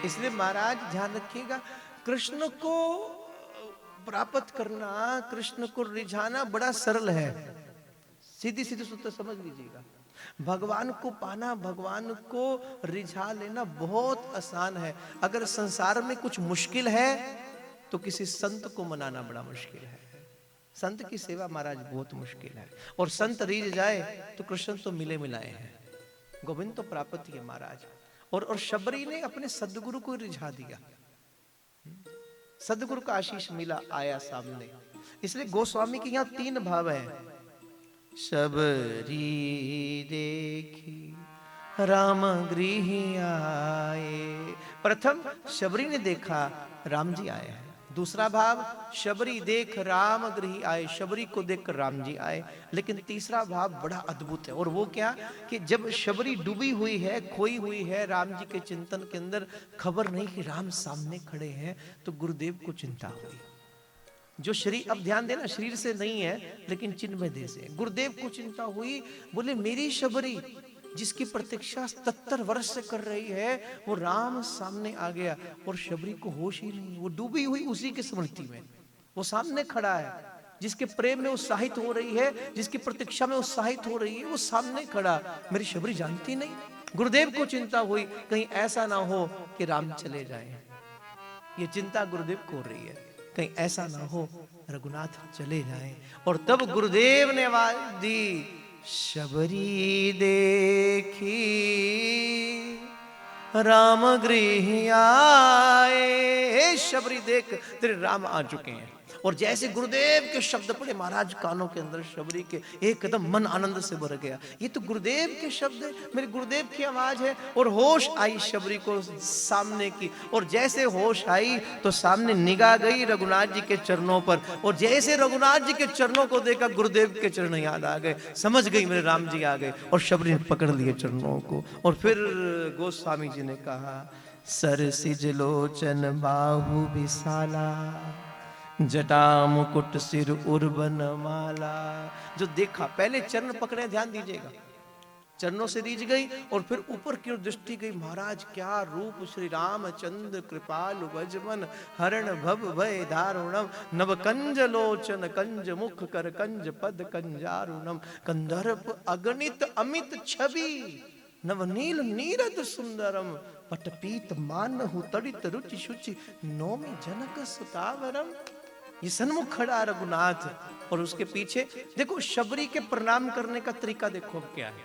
इसलिए महाराज ध्यान रखिएगा, कृष्ण को प्राप्त करना, कृष्ण को रिझाना बड़ा सरल है। सीधी सीधी सूत्र समझ लीजिएगा। भगवान को पाना, भगवान को रिझा लेना बहुत आसान है। अगर संसार में कुछ मुश्किल है तो किसी संत को मनाना बड़ा मुश्किल है। संत की सेवा महाराज बहुत मुश्किल है, और संत रीझ जाए तो कृष्ण तो मिले मिलाए हैं, गोविंद तो प्राप्त ही है महाराज। और शबरी ने अपने सदगुरु को रिझा दिया, सदगुरु का आशीष मिला, आया सामने। इसलिए गोस्वामी के यहाँ 3 भाव है। शबरी देखी राम गृह आए। प्रथम शबरी ने देखा राम जी आए हैं। दूसरा भाव, शबरी देख राम गृह आए, शबरी को देखकर राम जी आए। लेकिन तीसरा भाव बड़ा अद्भुत है, और वो क्या कि जब शबरी डूबी हुई है, खोई हुई है राम जी के चिंतन के अंदर, खबर नहीं कि राम सामने खड़े हैं, तो गुरुदेव को चिंता हुई। जो शरीर, अब ध्यान देना, शरीर से नहीं है लेकिन चिन्मय देह से। गुरुदेव को चिंता हुई, बोले मेरी शबरी जिसकी प्रतीक्षा 77 वर्ष से कर रही है, वो राम सामने आ गया, और शबरी को होश ही नहीं, वो डूबी हुई उसी की स्मृति में। वो सामने खड़ा है, जिसके प्रेम में उत्साहित हो रही है, जिसकी प्रतीक्षा में उत्साहित हो रही है, वो सामने खड़ा, मेरी शबरी जानती नहीं। गुरुदेव को चिंता हुई, कहीं ऐसा ना हो कि राम चले जाए। ये चिंता गुरुदेव को हो रही है, कहीं ऐसा ना हो रघुनाथ चले जाएं। और तब गुरुदेव ने आवाज दी, शबरी देखी राम गृह आए। शबरी देख, तेरे राम आ चुके हैं। और जैसे गुरुदेव के शब्द पड़े महाराज कानों के अंदर, शबरी के एकदम मन आनंद से भर गया। ये तो गुरुदेव के शब्द है, मेरे गुरुदेव की आवाज है। और होश आई शबरी को सामने की, और जैसे होश आई तो सामने निगाह गई रघुनाथ जी के चरणों पर, और जैसे रघुनाथ जी के चरणों को देखा, गुरुदेव के चरण याद आ गए, समझ गई मेरे राम जी आ गए, और शबरी ने पकड़ लिए चरणों को। और फिर गोस्वामी जी ने कहा, सरसिज लोचन बाहु विशाला, जटा मुकुट सिर उर्बन माला। जो देखा, पहले चरण पकड़े, ध्यान दीजिएगा, चरणों से रीझ गई, और फिर ऊपर की ओर दृष्टि गई। महाराज क्या रूप श्री रामचंद्र, कृपालु भजमन, हरण भव भय दारुणम, नव कंज लोचन, कंज मुख कर कंज पद कंजारुणम, कंदर्प अगणित अमित छवि, नवनील नीरद सुंदरम, पटपीत मानहु तड़ित रुचि शुचि, नौमी जनक सुतावरम। ये सन्मुख खड़ा रघुनाथ, और उसके पीछे देखो शबरी के प्रणाम करने का तरीका देखो क्या है।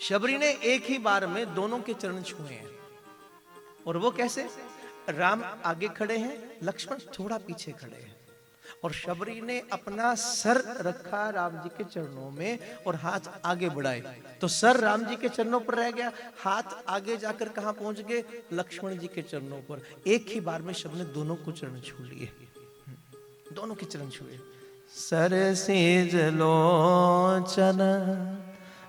शबरी ने एक ही बार में दोनों के चरण छुए हैं। और वो कैसे? राम आगे खड़े हैं, लक्ष्मण थोड़ा पीछे खड़े हैं, और शबरी ने अपना सर रखा राम जी के चरणों में और हाथ आगे बढ़ाए, तो सर राम जी के चरणों पर रह गया, हाथ आगे जाकर कहां पहुंच गए? लक्ष्मण जी के चरणों पर। एक ही बार में शबरी ने दोनों को चरण छू लिए, दोनों के चरण छुए। सरसिज लोचन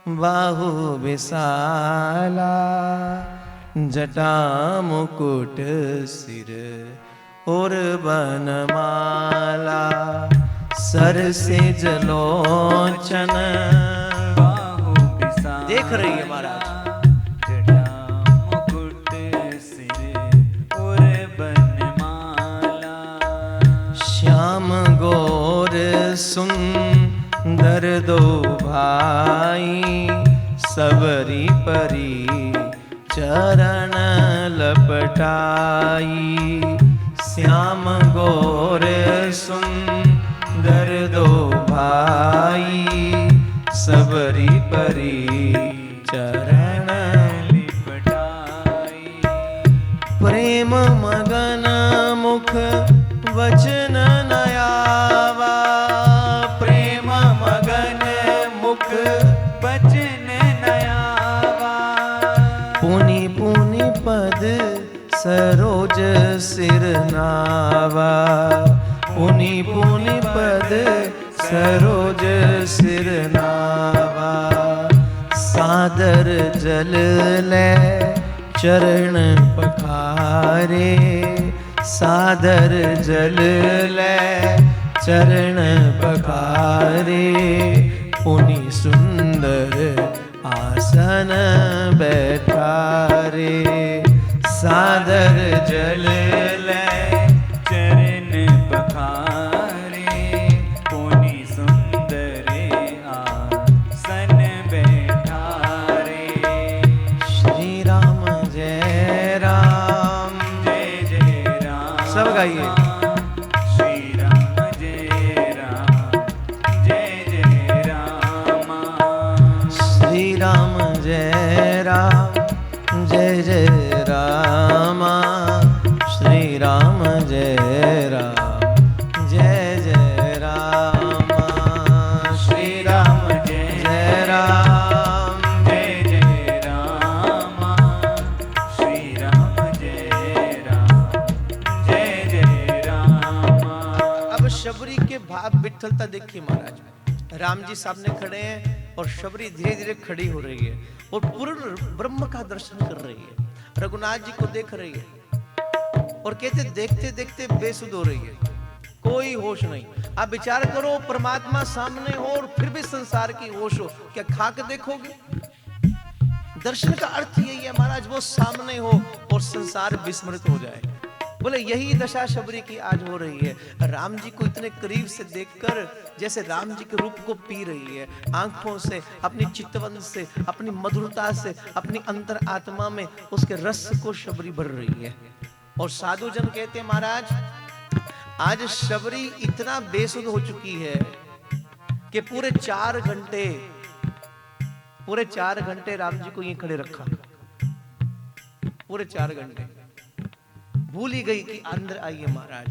बाहु विशाला, जटा मुकुट सिर और बनमाला, सरसिज लोचन बाहु विशाला। देख रही है महाराज, जटा मुकुट सिर और बनमाला, श्याम गोर सुंदर दो भाई, सबरी परी चरण लपटाई। श्याम गोर सुंदर दो भाई, सबरी परी चरण लिपटाई। प्रेम मगन मुख वचन नयावा, प्रेम मगन मुख बचन नयावा, पुनि पुनि पद सरोज सिर नावा, पुनि पुनि पद सरोज सिर नावा। सादर जल ले चरण पखारे, सादर जल ले चरण पखारे, पुनि सुंदर आसन बैठारे। कर जल ले चरण पखारे पुनि सुंदर आसन बैठारे। श्री राम जय राम, जय जय राम। सब गाइए। श्री राम जय राम, जय जय राम। श्री राम जय राम, जय जय राम। श्री राम जय राम, जय जय राम। श्री राम जय राम, जय जय राम। श्री राम जय राम, जय जय राम। अब शबरी के भाव विठलता देखिए महाराज। राम जी सामने खड़े हैं और शबरी धीरे धीरे खड़ी हो रही है और पूर्ण ब्रह्म का दर्शन कर रही है। रघुनाथ जी को देख रही है और कहते देखते देखते बेसुध हो रही है, कोई होश नहीं। आप विचार करो, परमात्मा सामने हो और फिर भी संसार की होश हो, क्या खा के देखोगे? दर्शन का अर्थ यही है महाराज, वो सामने हो और संसार विस्मृत हो जाए। बोले यही दशा शबरी की आज हो रही है। राम जी को इतने करीब से देखकर जैसे राम जी के रूप को पी रही है, आंखों से, अपनी चितवन से, अपनी मधुरता से, अपनी अंतर आत्मा में उसके रस को शबरी भर रही है। और साधु जन कहते हैं महाराज, आज शबरी इतना बेसुध हो चुकी है कि पूरे 4 घंटे राम जी को यहीं खड़े रखा। पूरे 4 घंटे भूल ही गई कि अंदर आइए महाराज।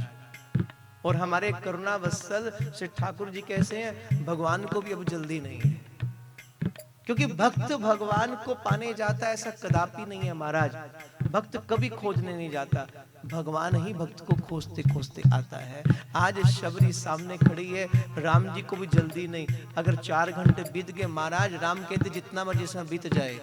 और हमारे करुणा वत्सल श्री ठाकुर जी कैसे हैं, भगवान को भी अब जल्दी नहीं है, क्योंकि भक्त भगवान को पाने जाता ऐसा कदापि नहीं है महाराज। भक्त कभी खोजने नहीं जाता, भगवान ही भक्त को खोजते खोजते आता है। आज शबरी सामने खड़ी है, राम जी को भी जल्दी नहीं। अगर 4 घंटे बीत गए महाराज, राम कहते जितना मर्जी समय बीत जाए,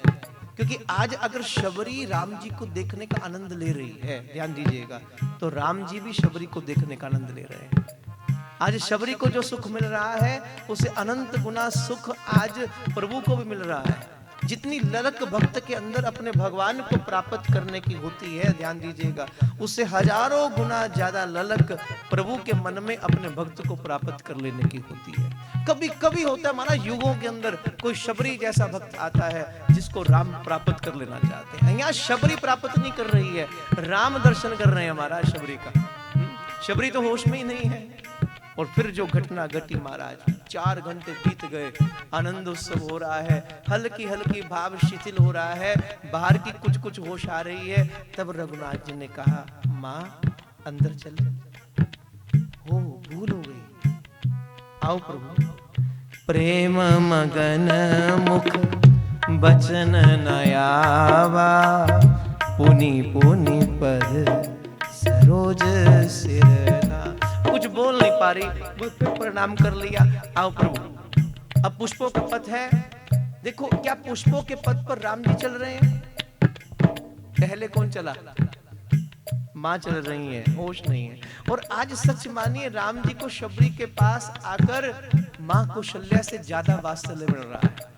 क्योंकि आज अगर शबरी राम जी को देखने का आनंद ले रही है, ध्यान दीजिएगा, तो राम जी भी शबरी को देखने का आनंद ले रहे हैं। आज शबरी को जो सुख मिल रहा है उसे अनंत गुना सुख आज प्रभु को भी मिल रहा है। जितनी ललक भक्त के अंदर अपने भगवान को प्राप्त करने की होती है, ध्यान दीजिएगा, उससे हजारों गुना ज्यादा ललक प्रभु के मन में अपने भक्त को प्राप्त कर लेने की होती है। कभी कभी होता है हमारा युगों के अंदर कोई शबरी जैसा भक्त आता है जिसको राम प्राप्त कर लेना चाहते हैं। यहाँ शबरी प्राप्त नहीं कर रही है, राम दर्शन कर रहे हैं महाराज शबरी का। शबरी तो होश में ही नहीं है। और फिर जो घटना घटी महाराज, 4 घंटे बीत गए, आनंद उत्सव हो रहा है, हल्की हल्की भाव शिथिल हो रहा है, बाहर की कुछ कुछ होश आ रही है। तब रघुनाथ जी ने कहा, माँ अंदर चले। हो भूल हो गई, आओ प्रभु। प्रेम मगन मुख बचन नयावा, पुनि पुनि पद सरोज सिरना। कुछ बोल नहीं पा रही, वो फिर प्रणाम कर लिया। आओ प्रभु। अब पुष्पों का पथ है, देखो क्या पुष्पों के पथ पर राम जी चल रहे हैं? पहले कौन चला? माँ चल रही है, होश नहीं है। और आज सच मानिए, राम जी को शबरी के पास आकर माँ कौशल्या से ज्यादा वात्सल्य मिल रहा है।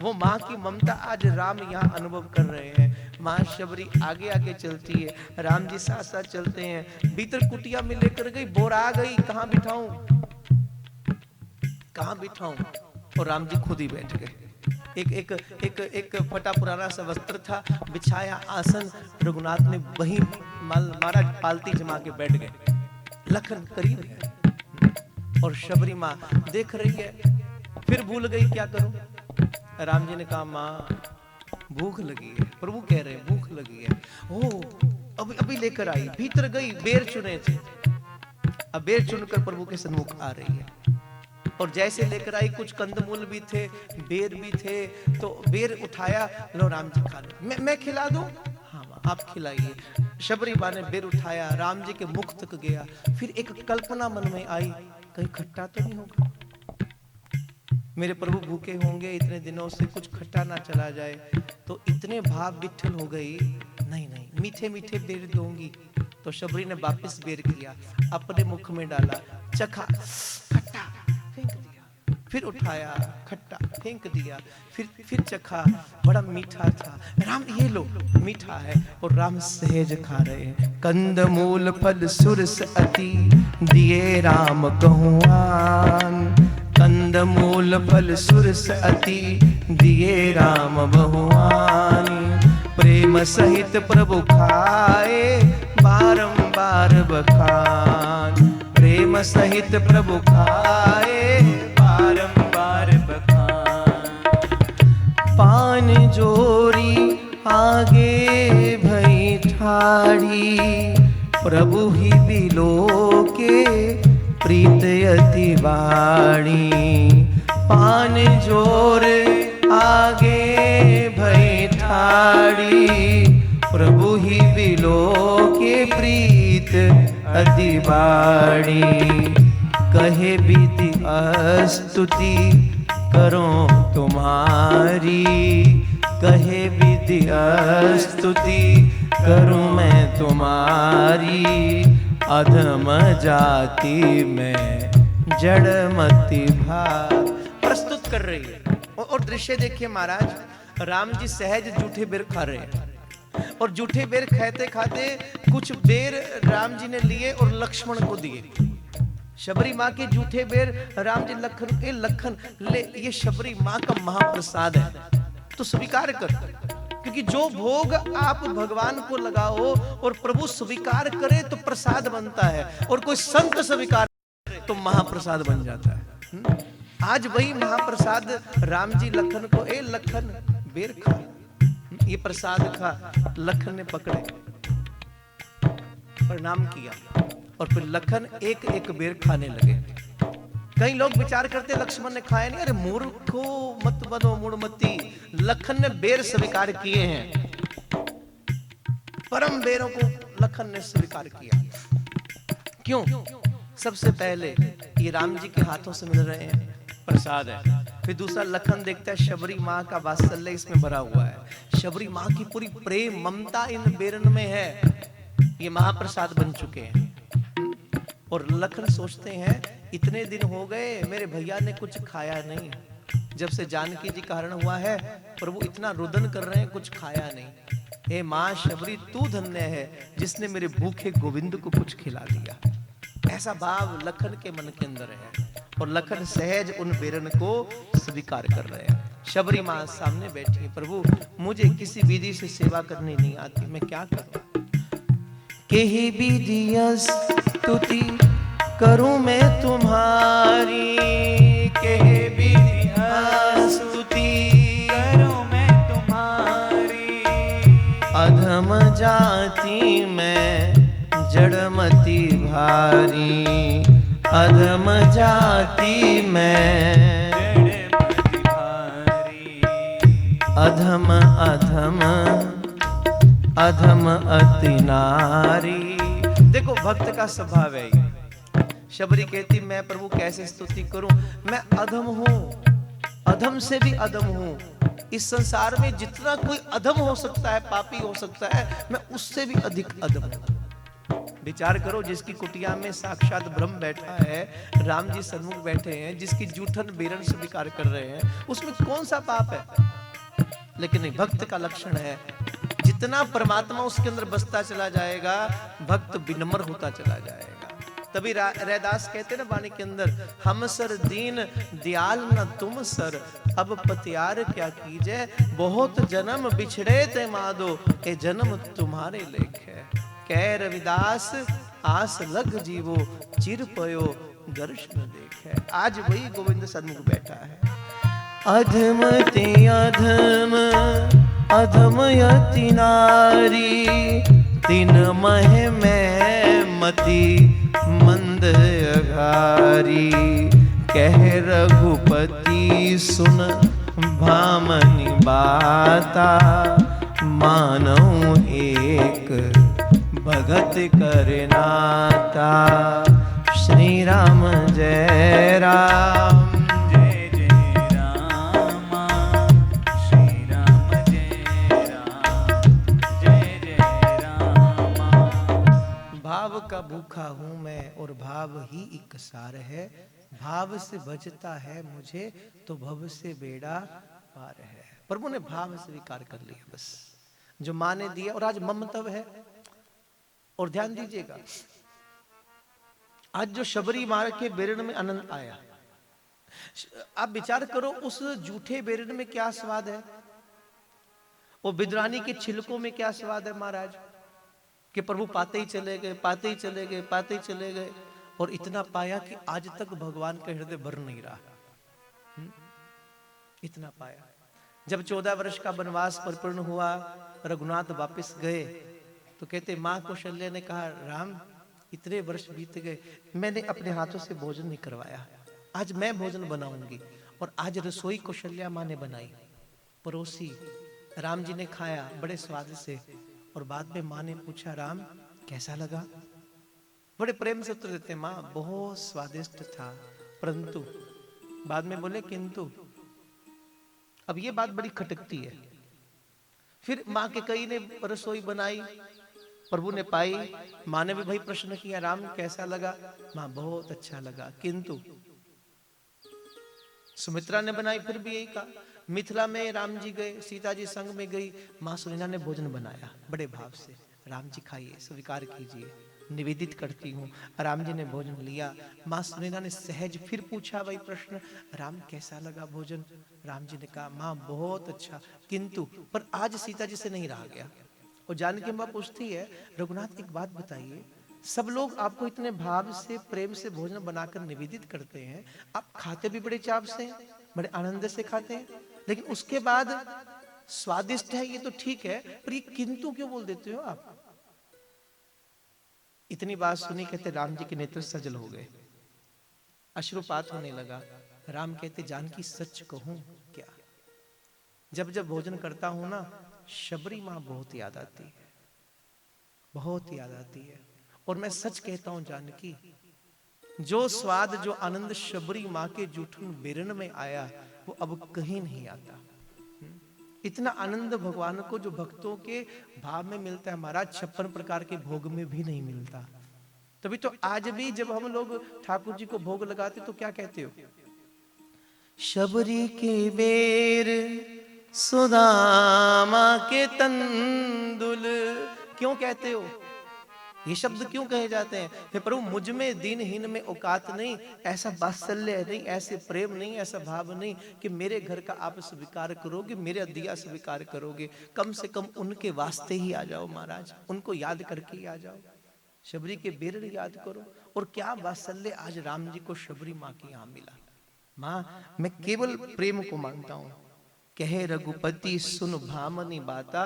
वो माँ की ममता आज राम यहाँ अनुभव कर रहे हैं। माँ शबरी आगे आगे चलती है, राम जी साथ साथ चलते हैं। भीतर कुटिया में लेकर गई, बोर आ गई, कहाँ बिठाऊं कहाँ बिठाऊं? और राम जी खुद ही बैठ गए। एक फटा पुराना सा वस्त्र था, बिछाया आसन, रघुनाथ ने वहीं महाराज पालती जमा के बैठ गए। लखन करीब है और शबरी माँ देख रही है। फिर भूल गई, क्या करूं? राम जी ने कहा, माँ भूख लगी है। प्रभु कह रहे हैं भूख लगी है। ओ अभी लेकर आई, भीतर गई, बेर चुने थे। अब बेर चुनकर प्रभु के सन्मुख आ रही है और जैसे लेकर आई, कुछ कंदमूल भी थे, बेर भी थे, तो बेर उठाया, लो राम जी खा लो। मैं खिला दूं? हाँ माँ आप खिलाइए। शबरी माँ ने बेर उठाया, राम जी के मुख तक गया। फिर एक कल्पना मन में आई, कहीं खट्टा तो नहीं होगा? मेरे प्रभु भूखे होंगे इतने दिनों से, कुछ खट्टा ना चला जाए। तो इतने भाव विठल हो गई, नहीं मीठे मीठे बेर दूंगी। तो शबरी ने वापस बेर किया, अपने मुख में डाला, चखा, खट्टा, फेंक दिया। फिर उठाया, खट्टा फेंक दिया, फिर चखा, बड़ा मीठा था। राम ये लो, मीठा है। और राम सहज खा रहे हैं। कंद मूल फल सुरस अति, दिए राम बहुआन। कंद मूल फल सुरस अति, दिए राम बहुआन। प्रेम सहित प्रभु खाए, बारंबार बखान। प्रेम सहित प्रभु खाए, बारंबार बखान। पान जोरी आगे भई ठाड़ी, प्रभु ही बिलो के प्रीत अति बाणी। पान जोर आगे भई ठाड़ी, प्रभु ही बिलो के प्रीत अति बाणी। कहे विधि स्तुति करो तुम्हारी, कहे विधि स्तुति करूं मैं तुम्हारी। अधम जाति में जड़मति भाग प्रस्तुत कर रही है। और दृश्य देखिए महाराज, राम जी सहज जूठे बेर खा रहे हैं। और जूठे बेर खाते खाते कुछ बेर राम जी ने लिए और लक्ष्मण को दिए। शबरी माँ के जूठे बेर राम जी लखन ले, ये शबरी माँ का महाप्रसाद है, तो स्वीकार कर। क्योंकि जो भोग आप भगवान को लगाओ और प्रभु स्वीकार करे तो प्रसाद बनता है, और कोई संत स्वीकार तो महाप्रसाद बन जाता है। आज वही महाप्रसाद राम जी लखन को, ए लखन बेर खा, ये प्रसाद खा। लखन ने पकड़े, प्रणाम किया, और फिर लखन एक एक बेर खाने लगे। कई लोग विचार करते लक्ष्मण ने खाया नहीं, अरे मूर्खो मत बनो मूढ़मती। लखन ने बेर स्वीकार किए हैं, परम बेरों को लखन ने स्वीकार किया। क्यों? सबसे पहले ये राम जी के हाथों से मिल रहे हैं, प्रसाद है। फिर दूसरा, लखन देखता है शबरी माँ का वात्सल्य इसमें भरा हुआ है। शबरी माँ की पूरी प्रेम ममता इन बेरन में है, ये महाप्रसाद बन चुके हैं। और लखन सोचते हैं इतने दिन हो गए मेरे भैया ने कुछ खाया नहीं, जब से जानकी जी का हरण हुआ है प्रभु इतना रुदन कर रहे हैं, कुछ खाया नहीं। हे माँ शबरी तू धन्य है जिसने मेरे भूखे गोविंद को कुछ खिला दिया। ऐसा भाव लखन के मन के अंदर है, और लखन सहज उन बेरन को स्वीकार कर रहे हैं। शबरी माँ सामने बैठी है, प्रभु मुझे किसी विधि से सेवा करनी नहीं आती, मैं क्या करूं? केही विधि स्तुति करूं मैं तुम्हारी, केही विधि स्तुति करूं मैं तुम्हारी। अधम जाति में जड़मति भारी, अधम जाति में जड़मति भारी। अधम अधम अधम अति नारी। देखो भक्त का स्वभाव है ये। शबरी कहती मैं प्रभु कैसे स्तुति करूं, मैं अधम हूं, अधम से भी अधम हूं। इस संसार में जितना कोई अधम हो सकता है, पापी हो सकता है, मैं उससे भी अधिक अधम हूं। विचार करो, जिसकी कुटिया में साक्षात ब्रह्म बैठा है, राम जी सन्मुख बैठे हैं, जिसकी जूठन बेरन स्वीकार कर रहे हैं, उसमें कौन सा पाप है? लेकिन नहीं, भक्त का लक्षण है जितना परमात्मा उसके अंदर बसता चला जाएगा, भक्त विनम्र होता चला जाएगा। तभी रैदास कहते ना वाणी के अंदर, हम सर दीन दयाल न तुम सर, अब पतियार क्या कीजे, बहुत जन्म बिछड़े ते मादो, ए जन्म तुम्हारे लेख है। कह रविदास आस लग जीवो, चिर पयो दर्शन देखे। आज वही गोविंद सन्मुख बैठा है। अधम ते अधम अधम यति नारी, तीन मह में मति मंद अघारी। कह रघुपति सुन भामनी बाता, मानऊ एक भगत करे नाता। श्री राम जय राम, भाव का भूखा हूं मैं और भाव ही एक सार है। भाव से भजता है मुझे तो भव से बेड़ा पार है। प्रभु ने भाव स्वीकार कर लिया बस, जो माँ ने दिया। और आज ममतव है। और ध्यान दीजिएगा, आज जो शबरी मार्ग के बेरड़ में आनंद आया, आप विचार करो उस जूठे बेरड़ में क्या स्वाद है, वो बिदरानी के छिलकों में क्या स्वाद है महाराज, कि प्रभु पाते ही चले गए, पाते ही चले गए, पाते ही चले गए, और इतना पाया कि आज तक भगवान का हृदय भर नहीं रहा। इतना पाया। जब 14 वर्ष का वनवास परिपूर्ण हुआ, रघुनाथ वापस गए, तो कहते मां कौशल्या ने कहा, राम इतने वर्ष बीत गए, मैंने अपने हाथों से भोजन नहीं करवाया, आज मैं भोजन बनाऊंगी। और आज रसोई कौशल्या मां ने बनाई, परोसी, राम जी ने खाया बड़े स्वाद से। और बाद में मां ने पूछा, राम कैसा लगा? बड़े प्रेम से उत्तर देते, मां बहुत स्वादिष्ट था, परंतु बाद में बोले किंतु। अब ये बात बड़ी खटकती है। फिर मां के कई ने रसोई बनाई, प्रभु ने पाई, मां ने भी भाई प्रश्न किया, राम कैसा लगा? मां बहुत अच्छा लगा, किंतु। सुमित्रा ने बनाई, फिर भी यही कहा। मिथिला में राम जी गए, सीता जी संग में गई, मां सुनीता ने भोजन बनाया बड़े भाव से, राम जी खाइए, स्वीकार कीजिए, निवेदित करती हूँ। राम जी ने भोजन लिया। मां सुनीता ने सहज फिर पूछा वही प्रश्न, राम कैसा लगा भोजन? राम जी ने कहा, मां बहुत अच्छा, किंतु। पर आज सीता जी से नहीं रहा गया। और जानकी मां पूछती है, रघुनाथ एक बात बताइए, सब लोग आपको इतने भाव से प्रेम से भोजन बनाकर निवेदित करते हैं, आप खाते भी बड़े चाव से हैं, बड़े आनंद से खाते हैं, लेकिन उसके बाद स्वादिष्ट है ये तो ठीक है, पर ये किंतु क्यों बोल देते हो आप? इतनी बात सुनी, कहते राम जी के नेत्र सजल हो गए, अश्रुपात होने लगा। राम कहते, जानकी सच कहूं क्या, जब जब भोजन करता हूं ना, शबरी मां बहुत याद आती है, बहुत याद आती है। और मैं सच कहता हूं जानकी, जो स्वाद जो आनंद शबरी मां के जूठन बेरन में आया, वो अब कहीं नहीं आता। इतना आनंद भगवान को जो भक्तों के भाव में मिलता है महाराज, 56 प्रकार के भोग में भी नहीं मिलता। तभी तो आज भी जब हम लोग ठाकुर जी को भोग लगाते तो क्या कहते हो? शबरी के बेर सुदामा के तंदुल, क्यों कहते हो? ये शब्द क्यों कहे जाते हैं? हे प्रभु, मुझ में दीनहीन में औकात नहीं, ऐसा वात्सल्य नहीं, ऐसे प्रेम नहीं, ऐसा भाव नहीं कि मेरे घर का आप स्वीकार करोगे, मेरे दिया स्वीकार करोगे। कम से कम उनके वास्ते ही आ जाओ महाराज, उनको याद करके ही आ जाओ, शबरी के बेरड़ याद करो। और क्या वात्सल्य आज राम जी को शबरी माँ के यहाँ मिला। माँ, मैं केवल प्रेम को मानता हूँ। कहे रघुपति सुन भामनी बाता,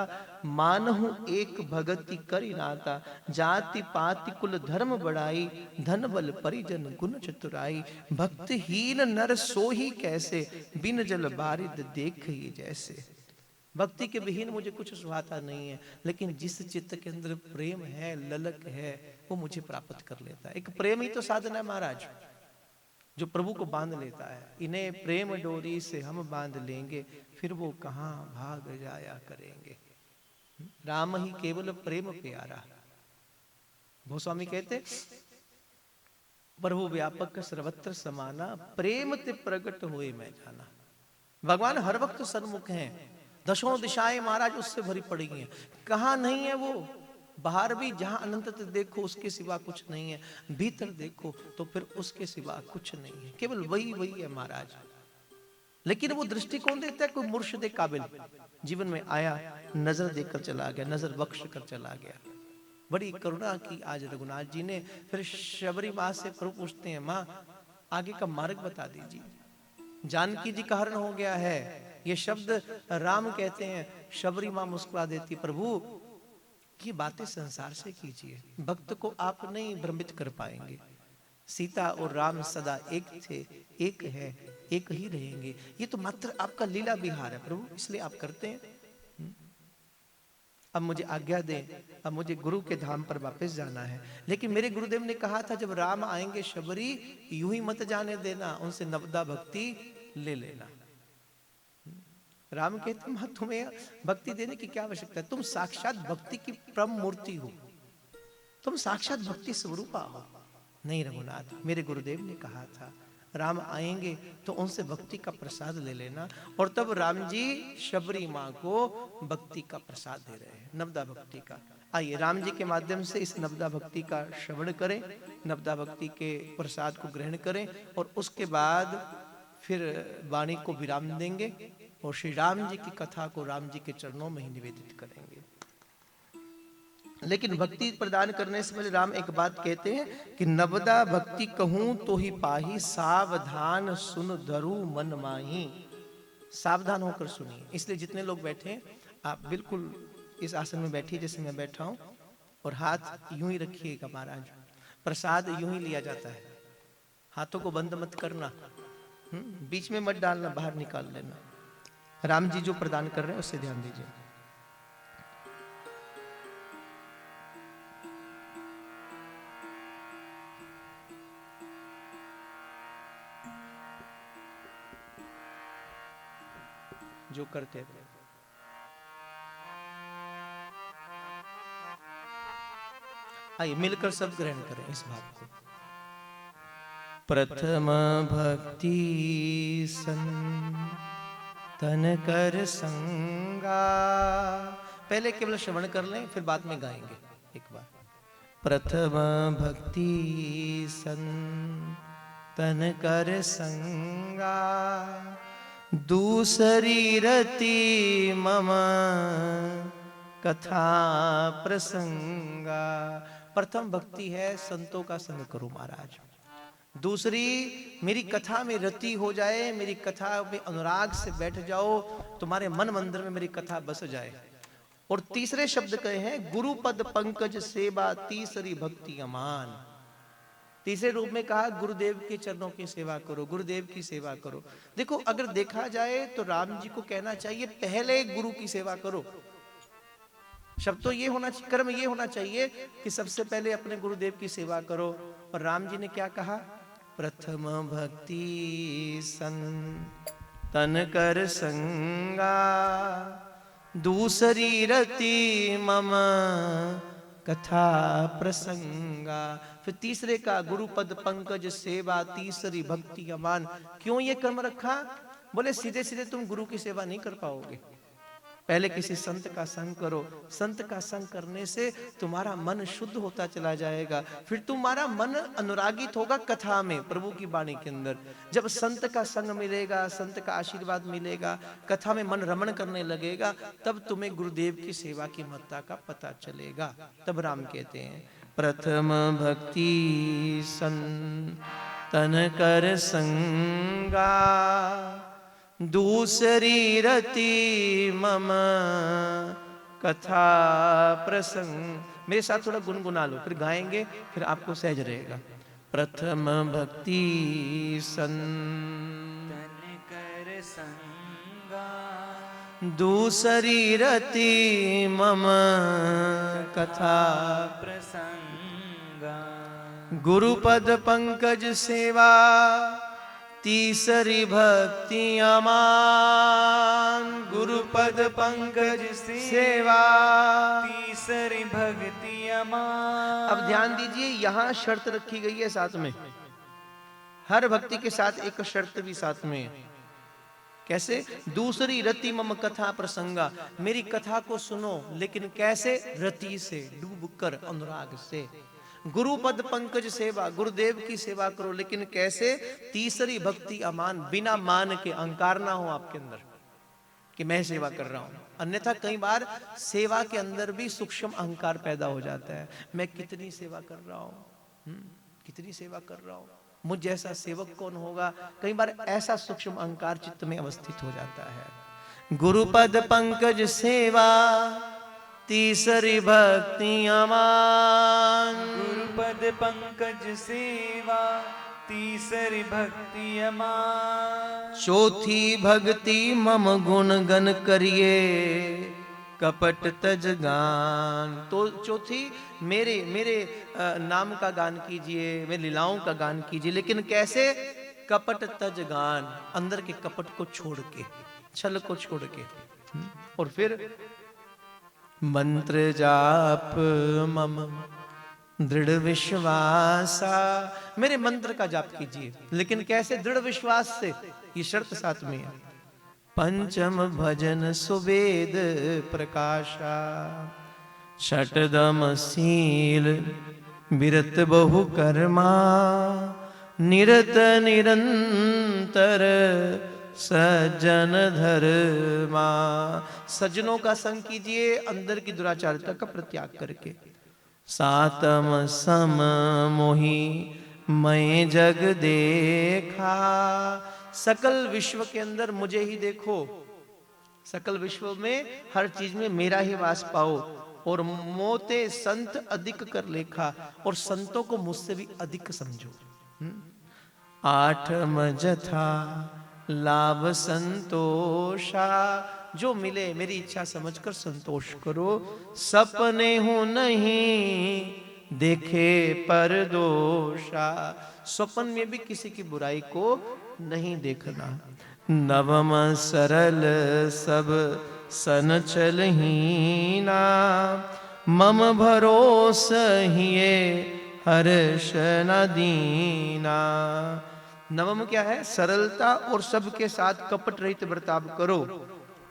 मानहु एक भगति करि नाता। जाति पाति कुल धर्म बढ़ाई, धन बल परिजन गुण चतुराई। भक्तहीन नर सोही कैसे, बिन जल बारिद देख ही जैसे। भक्ति के विहीन मुझे कुछ सुहाता नहीं है, लेकिन जिस चित्त के अंदर प्रेम है, ललक है, वो मुझे प्राप्त कर लेता है। एक प्रेम ही तो साधन है महाराज, जो प्रभु को बांध लेता है। इन्हें प्रेम डोरी से हम बांध लेंगे, फिर वो कहां भाग जाया करेंगे। राम ही केवल प्रेम प्यारा। गोस्वामी कहते, प्रभु व्यापक सर्वत्र समाना, प्रेम ते प्रगट हुए मैं जाना। भगवान हर वक्त सन्मुख हैं, दशों दिशाएं महाराज उससे भरी पड़ी हैं। कहां नहीं है वो? बाहर भी जहां अनंत देखो उसके सिवा कुछ नहीं है, भीतर देखो तो फिर उसके सिवा कुछ नहीं है, केवल वही वही है महाराज। लेकिन वो दृष्टिकोण देता है, कोई मुर्शिद काबिल जीवन में आया, नजर देकर चला गया, नजर बख्श कर चला गया। बड़ी करुणा की आज रघुनाथ जी ने। फिर शबरी माँ से प्रभु पूछते हैं, माँ आगे का मार्ग बता दीजिए। जानकी जी का हरण हो गया है, ये शब्द राम कहते हैं। शबरी माँ मुस्कुरा देती, प्रभु की बातें संसार से कीजिए, भक्त को आप नहीं भ्रमित कर पाएंगे। सीता और राम सदा एक थे, एक है, एक ही रहेंगे। ये तो मात्र आपका लीला विहार है प्रभु, इसलिए आप करते हैं। अब मुझे आज्ञा दें, अब मुझे गुरु के धाम पर वापस जाना है। लेकिन मेरे गुरुदेव ने कहा था, जब राम आएंगे शबरी, यूं ही मत जाने देना, उनसे नवदा भक्ति ले लेना। राम कहते, मां तुम्हें भक्ति देने की क्या आवश्यकता है? तुम साक्षात भक्ति की परम मूर्ति हो, तुम साक्षात भक्ति स्वरूपा हो। नहीं रघुनाथ, मेरे गुरुदेव ने कहा था राम आएंगे तो उनसे भक्ति का प्रसाद ले लेना। और तब राम जी शबरी माँ को भक्ति का प्रसाद दे रहे हैं, नवदा भक्ति का। आइए राम जी के माध्यम से इस नवदा भक्ति का श्रवण करें, नवदा भक्ति के प्रसाद को ग्रहण करें और उसके बाद फिर वाणी को विराम देंगे और श्री राम जी की कथा को राम जी के चरणों में ही निवेदित करेंगे। लेकिन भक्ति प्रदान करने से पहले राम एक बात कहते हैं कि नवदा भक्ति कहूं तो ही पाही, सावधान सुन धरु मन माही। सावधान होकर सुनिए। इसलिए जितने लोग बैठे हैं आप बिल्कुल इस आसन में बैठिए जैसे मैं बैठा हूं और हाथ यूं ही रखिएगा महाराज। प्रसाद यूं ही लिया जाता है, हाथों को बंद मत करना, बीच में मत डालना, बाहर निकाल लेना। राम जी जो प्रदान कर रहे हैं उससे ध्यान दीजिए। जो करते थे आइए मिलकर सब ग्रहण करें इस भाव को। प्रथम भक्ति सन तन कर संगा। पहले केवल श्रवण कर लें फिर बाद में गाएंगे एक बार। प्रथम भक्ति सन तन कर संगा, दूसरी रति मम कथा प्रसंगा। प्रथम भक्ति है संतों का संग करो महाराज। दूसरी मेरी कथा में रति हो जाए, मेरी कथा में अनुराग से बैठ जाओ, तुम्हारे मन मंदिर में मेरी कथा बस जाए। और तीसरे शब्द कहे हैं गुरु पद पंकज सेवा, तीसरी भक्ति अमान। तीसरे रूप में कहा गुरुदेव के चरणों की सेवा करो, गुरुदेव की सेवा करो। देखो अगर देखा जाए तो राम जी को कहना चाहिए पहले गुरु की सेवा करो। शब्द तो ये होना चाहिए, कर्म ये होना चाहिए कि सबसे पहले अपने गुरुदेव की सेवा करो। और राम जी ने क्या कहा? प्रथम भक्ति सन तन कर संगा, दूसरी रति मम कथा प्रसंगा। फिर तीसरे का गुरु पद पंकज सेवा, तीसरी भक्ति अमान। क्यों ये कर्म रखा? बोले सीधे सीधे तुम गुरु की सेवा नहीं कर पाओगे, पहले किसी संत का संग करो। संत का संग करने से तुम्हारा मन शुद्ध होता चला जाएगा, फिर तुम्हारा मन अनुरागित होगा कथा में, प्रभु की वाणी के अंदर। जब संत का संग मिलेगा, संत का आशीर्वाद मिलेगा, कथा में मन रमण करने लगेगा, तब तुम्हें गुरुदेव की सेवा की महत्ता का पता चलेगा। तब राम कहते हैं प्रथम भक्ति सन तन कर संगा, दूसरी रति मम कथा प्रसंग। मेरे साथ थोड़ा गुनगुना लो, फिर गाएंगे, फिर आपको सहज रहेगा। प्रथम भक्ति सन तन कर संगा, दूसरी रति मम कथा प्रसंगा, गुरुपद पंकज सेवा, तीसरी भक्ति अमान। गुरुपद पंकज सेवा, तीसरी भक्ति अमान। अब ध्यान दीजिए, यहां शर्त रखी गई है साथ में। हर भक्ति के साथ एक शर्त भी साथ में है। कैसे? दूसरी रति मम कथा प्रसंगा, मेरी कथा को सुनो, लेकिन कैसे? रति से, डूबकर, अनुराग से। गुरु पद पंकज सेवा, गुरुदेव की सेवा करो, लेकिन कैसे? तीसरी भक्ति अमान, बिना मान के, अहंकार ना हो आपके अंदर कि मैं सेवा कर रहा हूं। अन्यथा कई बार सेवा के अंदर भी सूक्ष्म अहंकार पैदा हो जाता है। मैं कितनी सेवा कर रहा हूं, कितनी सेवा कर रहा हूं, मुझ जैसा सेवक कौन होगा। कई बार ऐसा सूक्ष्म अहंकार चित्त में अवस्थित हो जाता है। गुरुपद पंकज सेवा, तीसरी भक्ति अमान। गुरुपद पंकज सेवा, तीसरी भक्ति अमान। चौथी भक्ति मम गुण गन करिए, कपट तज गान। तो चौथी मेरे नाम का गान कीजिए, मेरी लीलाओं का गान कीजिए, लेकिन कैसे? कपट तज गान, अंदर के कपट को छोड़ के, छल को छोड़ के। और फिर मंत्र जाप मम दृढ़ विश्वासा, मेरे मंत्र का जाप कीजिए, लेकिन कैसे? दृढ़ विश्वास से। ये शर्त साथ में है। पंचम भजन सुवेद प्रकाशा, छठदम शील विरत बहु कर्मा, निरत निरंतर सज्जन धर्मा। सज्जनों का संग कीजिए अंदर की दुराचारता का परित्याग करके। सातम सम मोहि मैं जग देखा, सकल विश्व के अंदर मुझे ही देखो, सकल विश्व में हर चीज में मेरा ही वास पाओ। और मोते संत अधिक कर लेखा, और संतों को मुझसे भी अधिक समझो। आठम जथा लाभ संतोषा, जो मिले मेरी इच्छा समझकर संतोष करो। सपने हो नहीं देखे पर दोषा, स्वप्न में भी किसी की बुराई को नहीं देखना। नवम सरल सब सन चलहीना, मम भरोस हिये हर्ष न दीना। नवम क्या है? सरलता और सबके साथ कपट रहित बर्ताव करो,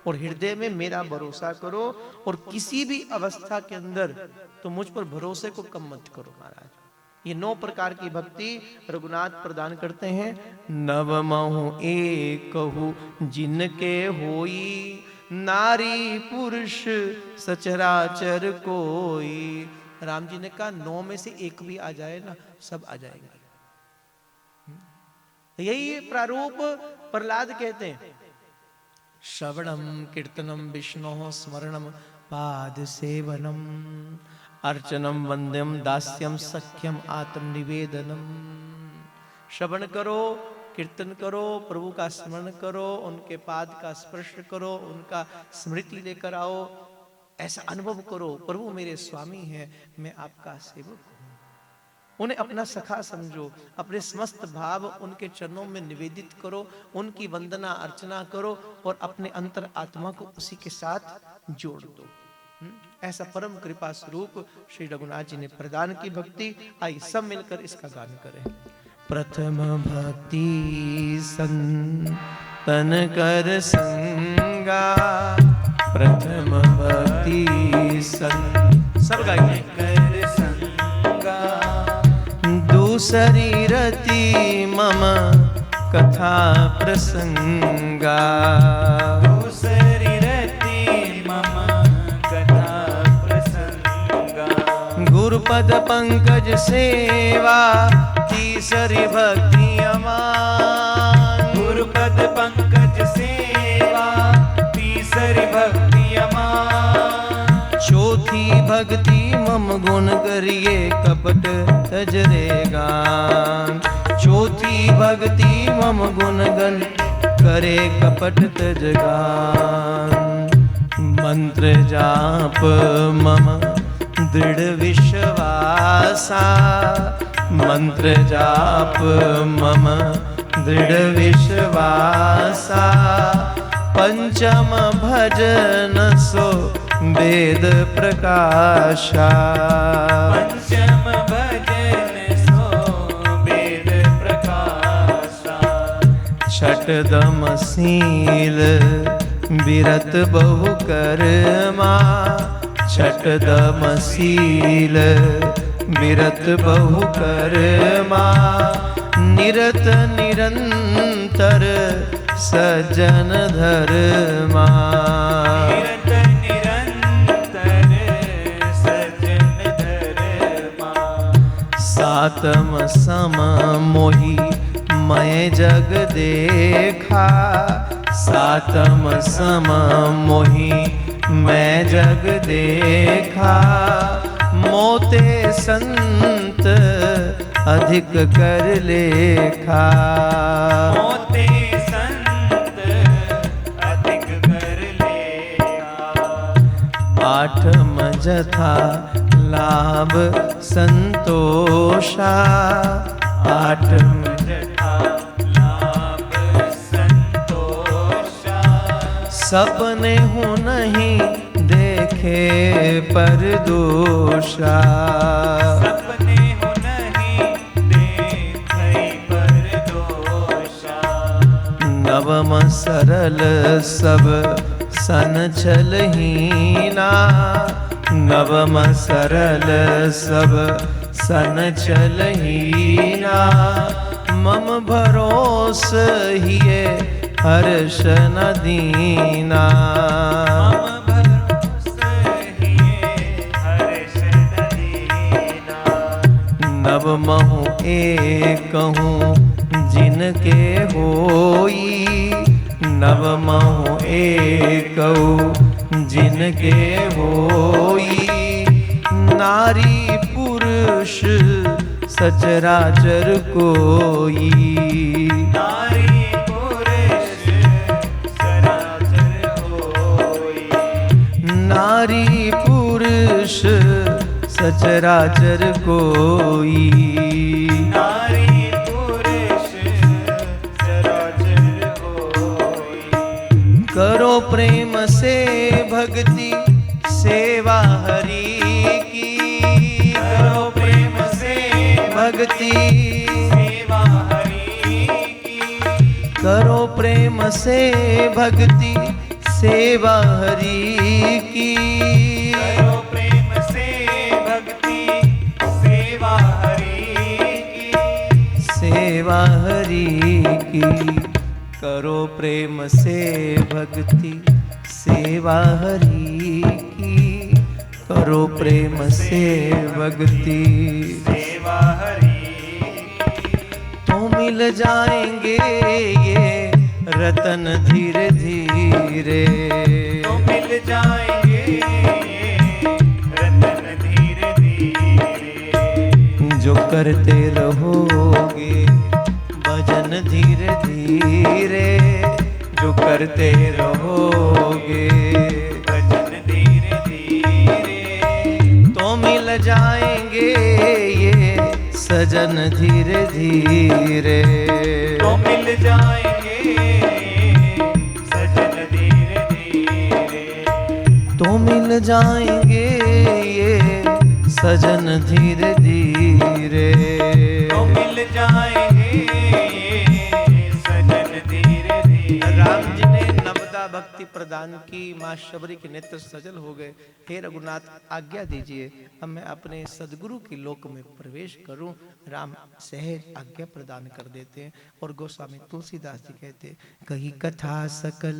और हृदय में मेरा भरोसा करो, और किसी भी अवस्था के अंदर तो मुझ पर भरोसे को कम मत करो महाराज। ये 9 प्रकार की भक्ति रघुनाथ प्रदान करते हैं। नवमहु एकहु जिनके होई, नारी पुरुष सचराचर कोई। राम जी ने कहा 9 में से एक भी आ जाए ना, सब आ जाएगा। यही प्रारूप प्रहलाद कहते हैं। श्रवणम कीर्तनम विष्णु स्मरणम पाद सेवनम, अर्चनम वंद्यम दास्यम सख्यम आत्म निवेदनम। श्रवण करो, कीर्तन करो, प्रभु का स्मरण करो, उनके पाद का स्पर्श करो, उनका स्मृति लेकर आओ, ऐसा अनुभव करो प्रभु मेरे स्वामी हैं, मैं आपका सेवक हूं। उन्हें अपना सखा समझो, अपने समस्त भाव उनके चरणों में निवेदित करो, उनकी वंदना अर्चना करो, और अपने अंतर आत्मा को उसी के साथ जोड़ दो। ऐसा परम कृपा स्वरूप श्री रघुनाथ जी ने प्रदान की भक्ति। आई सब मिलकर इसका गान करें। प्रथम भक्ति संतन कर संगा, प्रथम भक्ति सब गाएंगे। कर संगा, दूसरी रति मम कथा प्रसंगा, दूसरी रति मम कथा प्रसंगा। गुरुपद पंकज सेवा तीसरी भक्ति अमान, गुरुपद पंकज सेवा तीसरी भक्ति अमान। चौथी भक्ति मम गुण करिए कपट तजरेगा, चौथी भक्ति मम गुण गण करे कपट तजगान। मंत्र जाप मम दृढ़ विश्वासा, मंत्र जाप मम दृढ़ विश्वासा। पंचम भजन सो वेद प्रकाशा, पंचम भजन सो वेद प्रकाशा। छठदम शील विरत बहु कर्मा, छठदम शील विरत बहु कर्मा। निरत निरंतर सज्जन धर्मा, निरत निरंतर सज्जन धर्मा। सातम सम मोहि मैं जग देखा, सातम सम मोहि मैं जग देखा। मोते संत अधिक कर लेखा, मोते संत अधिक कर लेखा। आठम जथा लाभ संतोषा, आठम जथा लाभ संतोषा। सपने हो नहीं देखे पर दोषा, सपने सरल सब सन छलहीना, नवम सरल सब सन छलहीना, मम भरोस हिये हर्ष न दीना। मम भरोस हिये हर्ष न दीना। नव महु एकहूँ जिनके होई, नव महु एकहु जिनके होई, नारी पुरुष सचराचर कोई। नारी पुरुष सचराचर होई। नारी पुरुष सचराचर कोई। नारी पुरुष सचराचर होई। करो प्रेम से भक्ति सेवा हरि की, करो प्रेम से भक्ति सेवा हरि की। करो प्रेम से भक्ति सेवा हरि की। करो प्रेम से भक्ति सेवा हरि की। सेवा हरि की। करो प्रेम से भक्ति सेवा हरि की। करो प्रेम से भक्ति सेवा हरि की। तो मिल जाएंगे ये रतन धीरे धीरे। तो मिल जाएंगे रतन धीरे धीरे। जो करते रहोगे भजन धीरे धीरे। जो करते रहोगे भजन धीरे धीरे। तो मिल जाएंगे ये सजन धीरे धीरे। तो मिल जाएंगे सजन धीरे धीरे। तो मिल जाएंगे ये सजन धीरे धीरे। तो मिल जाएंगे सजन धीरे धीरे। राम जी ने नवदा भक्ति प्रदान की, माँ शबरी के नेत्र सजल हो गए। हे रघुनाथ आज्ञा दीजिए, अब मैं अपने सदगुरु के लोक में प्रवेश करूं। राम सहज आज्ञा प्रदान कर देते हैं और गोस्वामी तुलसीदास जी कहते, कही कथा सकल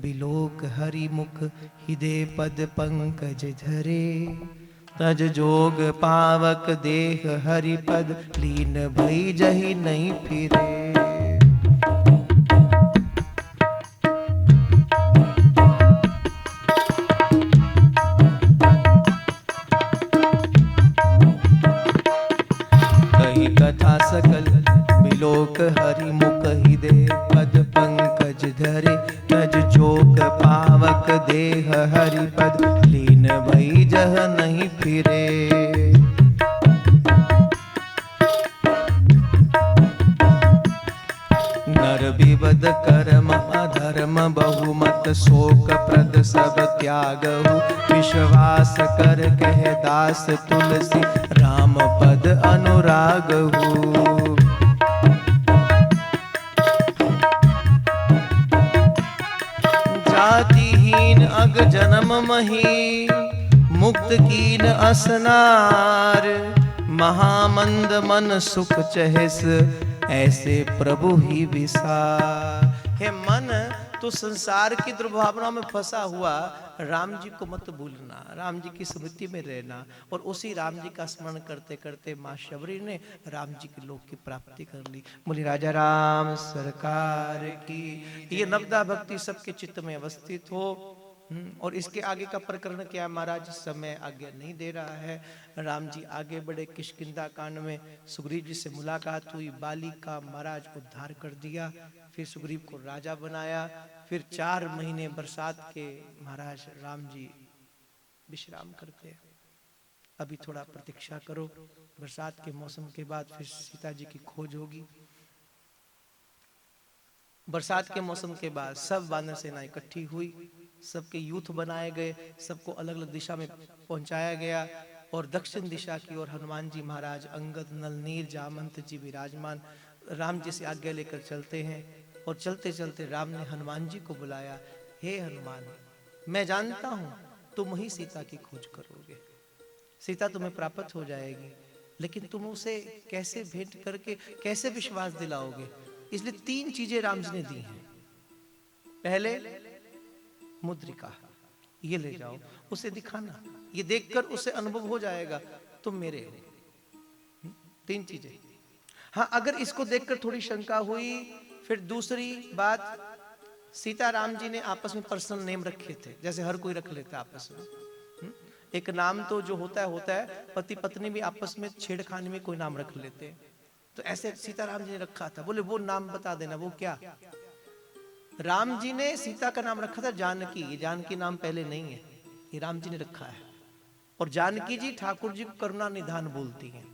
बिलोक हरि मुख, हृदय पद पंकज धरे। तज जोग पावक देह हरि पद, लीन भई जहि नहीं फिरे। कथा सकल बिलोक हरि मुख, हृदय पद पंकज धरे। तज जोग पावक देह हरि पद, लीन भई जह नहीं फिरे। नर विबद कर्म अधर्म बहुमत, शोक प्रद सब त्यागहु। विश्वास कर कह दास तुलसी, राम पद अनुरागहु। जातिहीन अग जन्म मही, मुक्त कीन असनार। महामंद मन सुख चहस, ऐसे प्रभु ही विसार। हे मन, तो संसार की दुर्भावनाओं में फंसा हुआ राम जी को मत भूलना, राम जी की स्मृति में रहना। और उसी राम जी का स्मरण करते करते माँ शबरी ने राम जी के लोक की प्राप्ति कर ली। बोली राजा राम सरकार की। ये नवदा भक्ति सबके चित्त में अवस्थित हो। और इसके आगे का प्रकरण क्या है महाराज, समय आज्ञा नहीं दे रहा है। राम जी आगे बढ़े। किष्किंधा कांड में सुग्रीव जी से मुलाकात हुई, बाली का महाराज उद्धार कर दिया, फिर सुग्रीव को राजा बनाया। फिर 4 महीने बरसात के महाराज राम जी विश्राम करते हैं। अभी थोड़ा प्रतीक्षा करो, बरसात के मौसम के बाद फिर सीता जी की खोज होगी। बरसात के मौसम के बाद सब वानर सेना इकट्ठी हुई, सबके यूथ बनाए गए, सबको अलग अलग दिशा में पहुंचाया गया। और दक्षिण दिशा की ओर हनुमान जी महाराज, अंगद, नल नील, जामंत जी विराजमान राम जी से आज्ञा लेकर चलते हैं। और चलते चलते राम ने हनुमान जी को बुलाया, हे हनुमान, मैं जानता हूं तुम ही सीता की खोज करोगे, सीता तुम्हें प्राप्त हो जाएगी, लेकिन तुम उसे कैसे भेंट करके कैसे विश्वास दिलाओगे? इसलिए 3 चीजें राम जी ने दी हैं। पहले मुद्रिका, ये ले जाओ, उसे दिखाना, ये देखकर उसे अनुभव हो जाएगा तुम मेरे हो। 3 चीजें। हाँ, अगर इसको देखकर थोड़ी शंका हुई, फिर दूसरी बात, सीता राम जी ने आपस में पर्सनल नेम रखे थे, जैसे हर कोई रख लेता है आपस में। एक नाम तो जो होता है, पति पत्नी भी आपस में छेड़खानी में कोई नाम रख लेते हैं। तो ऐसे सीताराम जी ने रखा था। बोले वो नाम बता देना, वो क्या? राम जी ने सीता का नाम रखा था जानकी। ये जानकी नाम पहले नहीं है, ये राम जी ने रखा है। और जानकी जी ठाकुर जी को करुणा निधान बोलती हैं।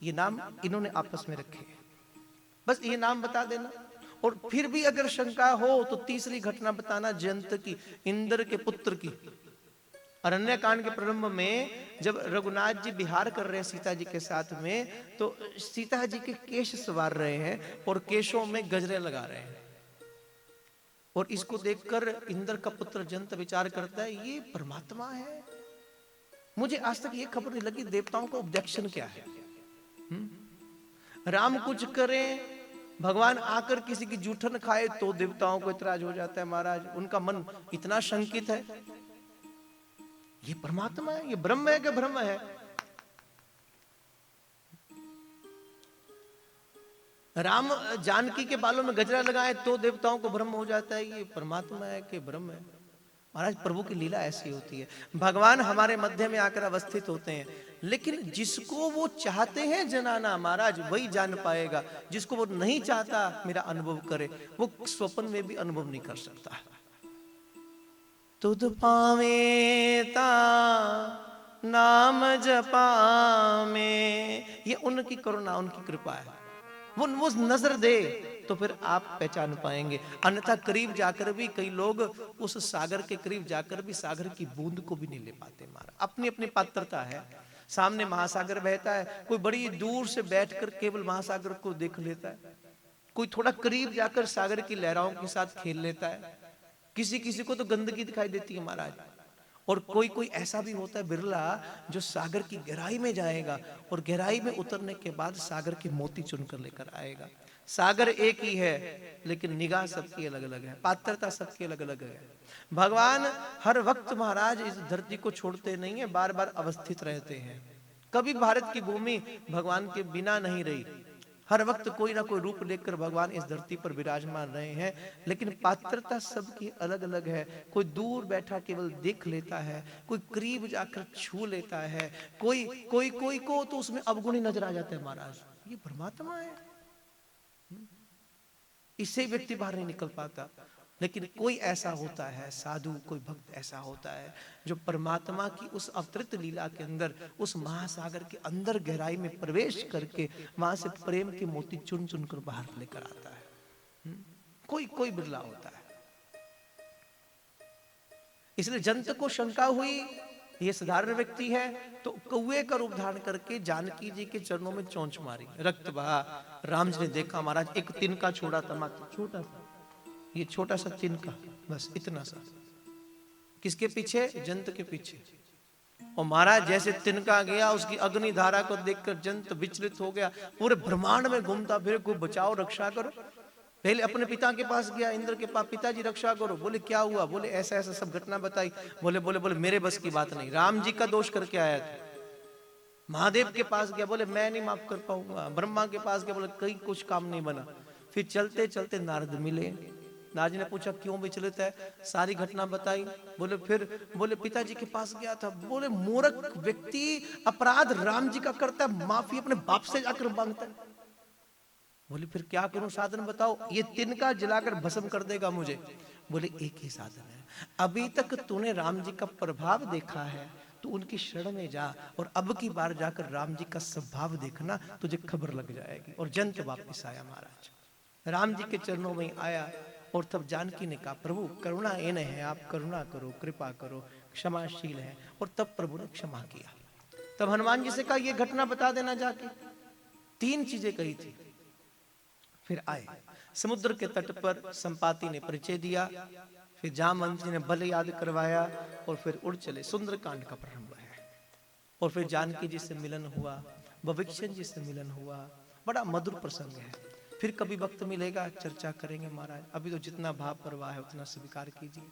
ये नाम इन्होंने आपस में रखे। बस ये नाम बता देना। और फिर भी अगर शंका हो तो तीसरी घटना बताना, जयंत की, इंद्र के पुत्र की। अरण्य कांड के प्रारंभ में जब रघुनाथ जी विहार कर रहे हैं सीता जी के साथ में, तो सीता जी के केश संवार रहे हैं और केशों में गजरे लगा रहे हैं। और इसको देखकर इंद्र का पुत्र जयंत विचार करता है, ये परमात्मा है। मुझे आज तक ये खबर नहीं लगी देवताओं का ऑब्जेक्शन क्या है। राम कुछ करें, भगवान आकर किसी की जूठन खाए तो देवताओं को इतराज हो जाता है। महाराज, उनका मन इतना शंकित है। ये परमात्मा है, ये ब्रह्म है कि ब्रह्म है? राम जानकी के बालों में गजरा लगाए तो देवताओं को भ्रम हो जाता है, ये परमात्मा है कि ब्रह्म है? महाराज, प्रभु की लीला ऐसी होती है। भगवान हमारे मध्य में आकर अवस्थित होते हैं, लेकिन जिसको वो चाहते हैं जनाना, महाराज, वही जान पाएगा। जिसको वो नहीं चाहता मेरा अनुभव करे, वो स्वप्न में भी अनुभव नहीं कर सकता। तुध पावे ता नाम जपावे, ये उनकी करुणा, उनकी कृपा है। वो नजर दे तो फिर आप पहचान पाएंगे। अन्यथा करीब जाकर भी कई लोग उस सागर के करीब जाकर भी सागर की बूंद को भी नहीं ले पाते। मारा अपनी अपनी पात्रता है। सामने महासागर बहता है, कोई बड़ी दूर से बैठकर केवल महासागर को देख लेता है, कोई थोड़ा करीब जाकर सागर की लहराओं के साथ खेल लेता है। किसी किसी को तो गंदगी दिखाई देती है महाराज। और कोई कोई ऐसा भी होता है बिरला, जो सागर की गहराई में जाएगा और गहराई में उतरने के बाद सागर के मोती चुनकर लेकर आएगा। सागर एक ही है, लेकिन निगाह सबकी अलग अलग है, पात्रता सबकी अलग अलग है। भगवान हर वक्त महाराज इस धरती को छोड़ते नहीं है, बार बार अवस्थित रहते हैं। कभी भारत की भूमि भगवान के बिना नहीं रही। हर वक्त कोई ना कोई रूप लेकर भगवान इस धरती पर विराजमान रहे हैं, लेकिन पात्रता सबकी अलग अलग है। कोई दूर बैठा केवल देख लेता है, कोई करीब जाकर छू लेता है, कोई कोई कोई को तो उसमें अवगुणी नजर आ जाता है। महाराज, ये परमात्मा है, इससे व्यक्ति बाहर नहीं निकल पाता। लेकिन कोई ऐसा होता है साधु, कोई भक्त ऐसा होता है जो परमात्मा की उस अवतरित लीला के अंदर, उस महासागर के अंदर गहराई में प्रवेश करके वहां से प्रेम के मोती चुन चुन कर बाहर लेकर आता है। कोई कोई बिरला होता है। इसलिए जंत को शंका हुई, ये साधारण व्यक्ति है, तो कौवे का रूप धारण करके जानकी जी के चरणों में चोंच मारी, रक्त बहा। राम जी ने देखा महाराज, एक तिनका छोड़ा था मात्र, छोटा सा, ये छोटा सा तिनका, बस इतना सा। किसके पीछे? जंत के पीछे। और महाराज जैसे तिनका गया, उसकी अग्नि धारा को देखकर जंत विचलित हो गया, पूरे ब्रह्मांड में घूमता फिर, कोई बचाओ, रक्षा करो। पहले अपने पिता के पास गया, इंद्र के पास, पिताजी रक्षा करो। बोले क्या हुआ? बोले ऐसा ऐसा सब घटना बताई। बोले बोले बोले मेरे बस की बात नहीं, राम जी का दोष करके आया था। महादेव के पास गया, बोले मैं नहीं माफ कर पाऊंगा। ब्रह्मा के पास गया, बोले कहीं कुछ काम नहीं बना। फिर चलते चलते नारद मिले। नारद ने पूछा क्यों विचलित है? सारी घटना बताई। बोले फिर? बोले पिताजी के पास गया था। बोले मूर्ख व्यक्ति, अपराध राम जी का करता है, माफी अपने बाप से जाकर मांगता है। बोले फिर क्या करूं, साधन बताओ। ये तिनका जलाकर भस्म कर देगा मुझे। बोले एक ही साधन है, अभी तक तूने राम जी का प्रभाव देखा है, तो उनकी शरण में जा, और अब की बार जाकर राम जी का स्वभाव देखना, तुझे खबर लग जाएगी। और जंत वापिस आया महाराज, राम जी के चरणों में आया। और तब जानकी ने कहा प्रभु करुणा इन है, आप करुणा करो, कृपा करो, क्षमाशील है। और तब प्रभु ने क्षमा किया। तब हनुमान जी से कहा ये घटना बता देना जाके। 3 चीजें कही थी। फिर आए, समुद्र के तट पर संपाति ने परिचय दिया, फिर जामवंत जी ने बल याद करवाया और फिर उड़ चले। सुंदरकांड का प्रारंभ है। और फिर जानकी जी से मिलन हुआ, भविष्यन जी से मिलन हुआ, बड़ा मधुर प्रसंग है। फिर कभी वक्त मिलेगा चर्चा करेंगे महाराज, अभी तो जितना भाव प्रवाह है उतना स्वीकार कीजिए।